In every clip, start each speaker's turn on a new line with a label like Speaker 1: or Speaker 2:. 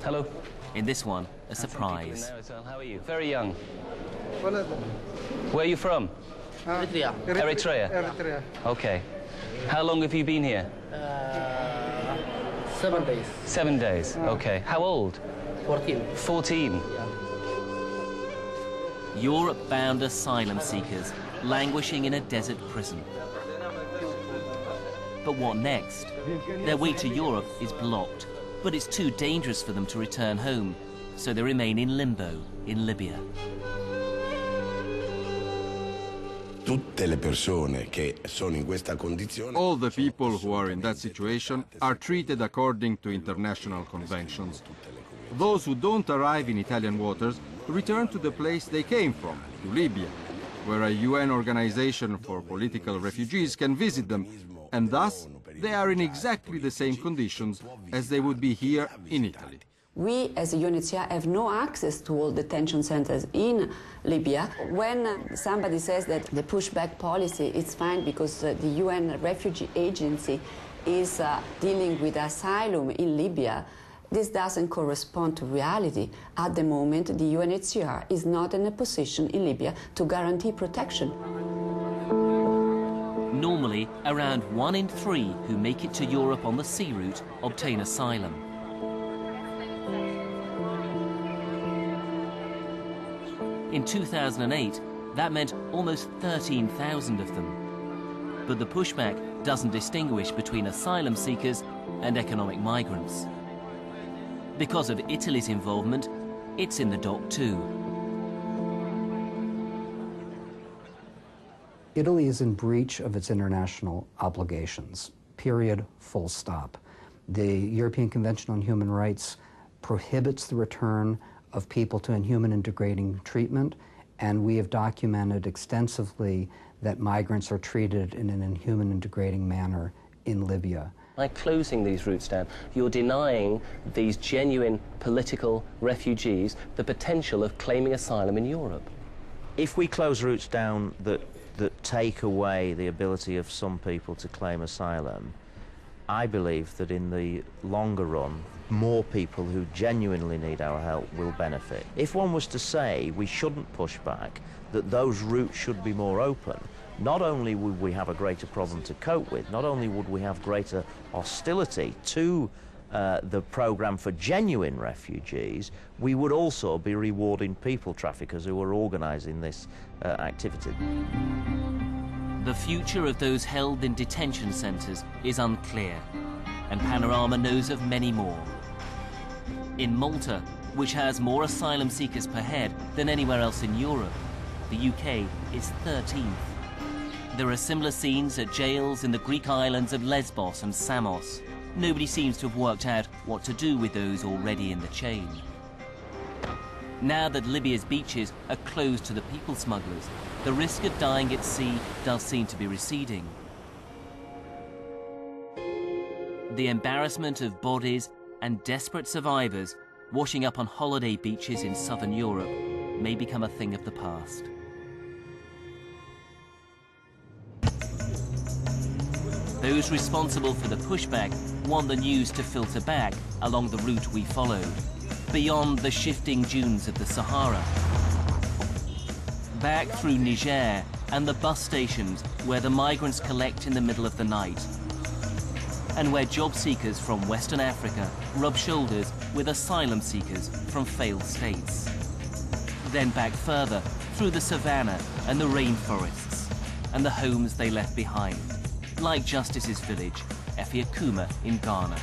Speaker 1: Hello.
Speaker 2: In this one, a surprise.
Speaker 1: How are you? Very young. Where are you from?
Speaker 3: Eritrea.
Speaker 1: Eritrea?
Speaker 3: Eritrea.
Speaker 1: Okay. How long have you been here?
Speaker 3: 7 days.
Speaker 1: 7 days, okay. How old?
Speaker 3: 14.
Speaker 1: 14.
Speaker 3: Yeah.
Speaker 2: Europe-bound asylum seekers languishing in a desert prison. But what next? Their way to Europe is blocked, but it's too dangerous for them to return home, so they remain in limbo in Libya.
Speaker 4: All the people who are in that situation are treated according to international conventions. Those who don't arrive in Italian waters return to the place they came from, to Libya, where a UN organization for political refugees can visit them, and thus they are in exactly the same conditions as they would be here in Italy.
Speaker 5: We, as a UNHCR, have no access to all detention centers in Libya. When somebody says that the pushback policy is fine because the UN Refugee Agency is dealing with asylum in Libya, this doesn't correspond to reality. At the moment, the UNHCR is not in a position in Libya to guarantee protection.
Speaker 2: Normally, around 1 in 3 who make it to Europe on the sea route obtain asylum. In 2008, that meant almost 13,000 of them. But the pushback doesn't distinguish between asylum seekers and economic migrants. Because of Italy's involvement, it's in the dock too.
Speaker 6: Italy is in breach of its international obligations, period, full stop. The European Convention on Human Rights prohibits the return of people to inhuman and degrading treatment, and we have documented extensively that migrants are treated in an inhuman and degrading manner in Libya.
Speaker 1: By closing these routes down, you're denying these genuine political refugees the potential of claiming asylum in Europe.
Speaker 7: If we close routes down that take away the ability of some people to claim asylum, I believe that in the longer run, more people who genuinely need our help will benefit. If one was to say we shouldn't push back, that those routes should be more open, not only would we have a greater problem to cope with, not only would we have greater hostility to the programme for genuine refugees, we would also be rewarding people traffickers who are organising this activity.
Speaker 2: The future of those held in detention centres is unclear, and Panorama knows of many more. In Malta, which has more asylum seekers per head than anywhere else in Europe, the UK is 13th. There are similar scenes at jails in the Greek islands of Lesbos and Samos. Nobody seems to have worked out what to do with those already in the chain. Now that Libya's beaches are closed to the people smugglers, the risk of dying at sea does seem to be receding. The embarrassment of bodies and desperate survivors washing up on holiday beaches in southern Europe may become a thing of the past. Those responsible for the pushback want the news to filter back along the route we followed, beyond the shifting dunes of the Sahara, back through Niger and the bus stations where the migrants collect in the middle of the night, and where job seekers from Western Africa rub shoulders with asylum seekers from failed states. Then back further through the savannah and the rainforests and the homes they left behind, like Justice's village, Efiakuma in Ghana.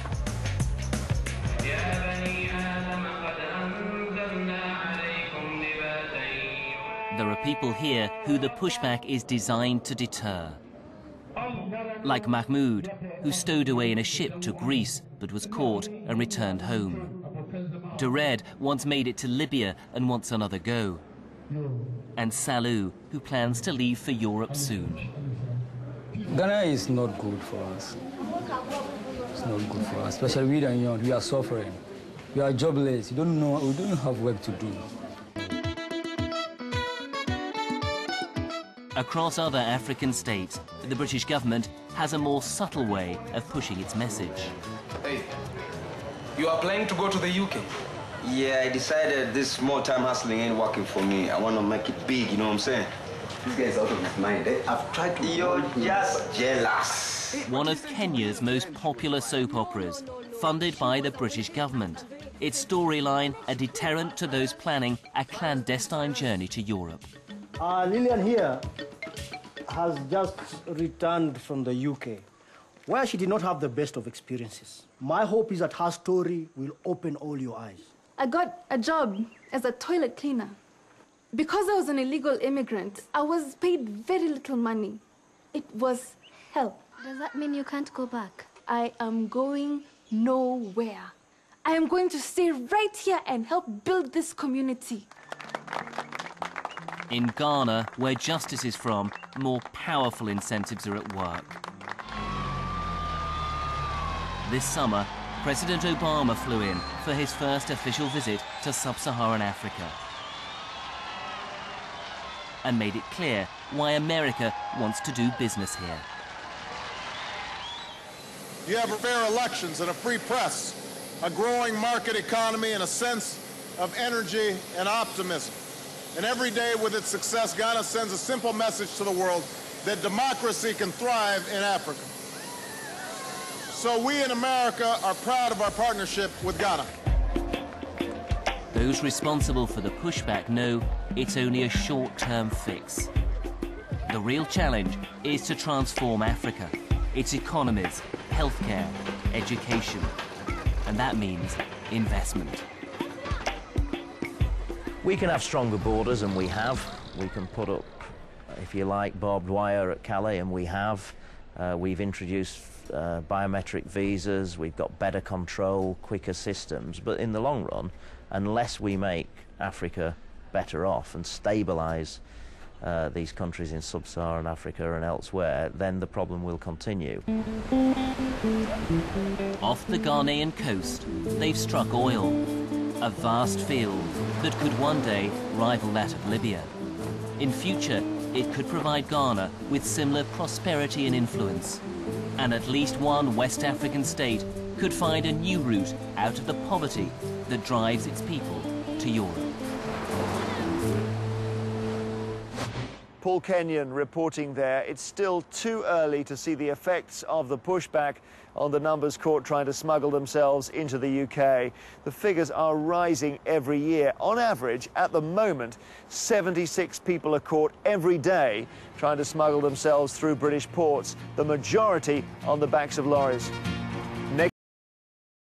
Speaker 2: There are people here who the pushback is designed to deter. Like Mahmoud, who stowed away in a ship to Greece but was caught and returned home. Dured once made it to Libya and wants another go. And Salou, who plans to leave for Europe soon.
Speaker 8: Ghana is not good for us. It's not good for us, especially we are young. We are suffering. We are jobless. We don't have work to do.
Speaker 2: Across other African states, the British government has a more subtle way of pushing its message.
Speaker 3: You are planning to go to the UK?
Speaker 9: Yeah, I decided this small time hustling ain't working for me. I want to make it big, you know what I'm saying? This guy's out of his mind, eh? I've tried to... You're just jealous.
Speaker 2: One of Kenya's most popular soap operas, funded by the British government. Its storyline, a deterrent to those planning a clandestine journey to Europe.
Speaker 10: Lillian here has just returned from the UK, where she did not have the best of experiences. My hope is that her story will open all your eyes.
Speaker 11: I got a job as a toilet cleaner. Because I was an illegal immigrant, I was paid very little money. It was hell.
Speaker 12: Does that mean you can't go back?
Speaker 11: I am going nowhere. I am going to stay right here and help build this community.
Speaker 2: In Ghana, where justice is from, more powerful incentives are at work. This summer, President Obama flew in for his first official visit to sub-Saharan Africa and made it clear why America wants to do business here.
Speaker 13: You have fair elections and a free press, a growing market economy, and a sense of energy and optimism. And every day with its success, Ghana sends a simple message to the world that democracy can thrive in Africa. So we in America are proud of our partnership with Ghana.
Speaker 2: Those responsible for the pushback know it's only a short-term fix. The real challenge is to transform Africa, its economies, healthcare, education, and that means investment.
Speaker 7: We can have stronger borders, and we have. We can put up, if you like, barbed wire at Calais, and we have. We've introduced biometric visas, we've got better control, quicker systems, but in the long run, unless we make Africa better off and stabilise these countries in sub-Saharan Africa and elsewhere, then the problem will continue.
Speaker 2: Off the Ghanaian coast, they've struck oil, a vast field that could one day rival that of Libya. In future, it could provide Ghana with similar prosperity and influence. And at least one West African state could find a new route out of the poverty that drives its people to Europe.
Speaker 14: Paul Kenyon reporting there. It's still too early to see the effects of the pushback on the numbers caught trying to smuggle themselves into the UK. The figures are rising every year. On average, at the moment, 76 people are caught every day trying to smuggle themselves through British ports, the majority on the backs of lorries.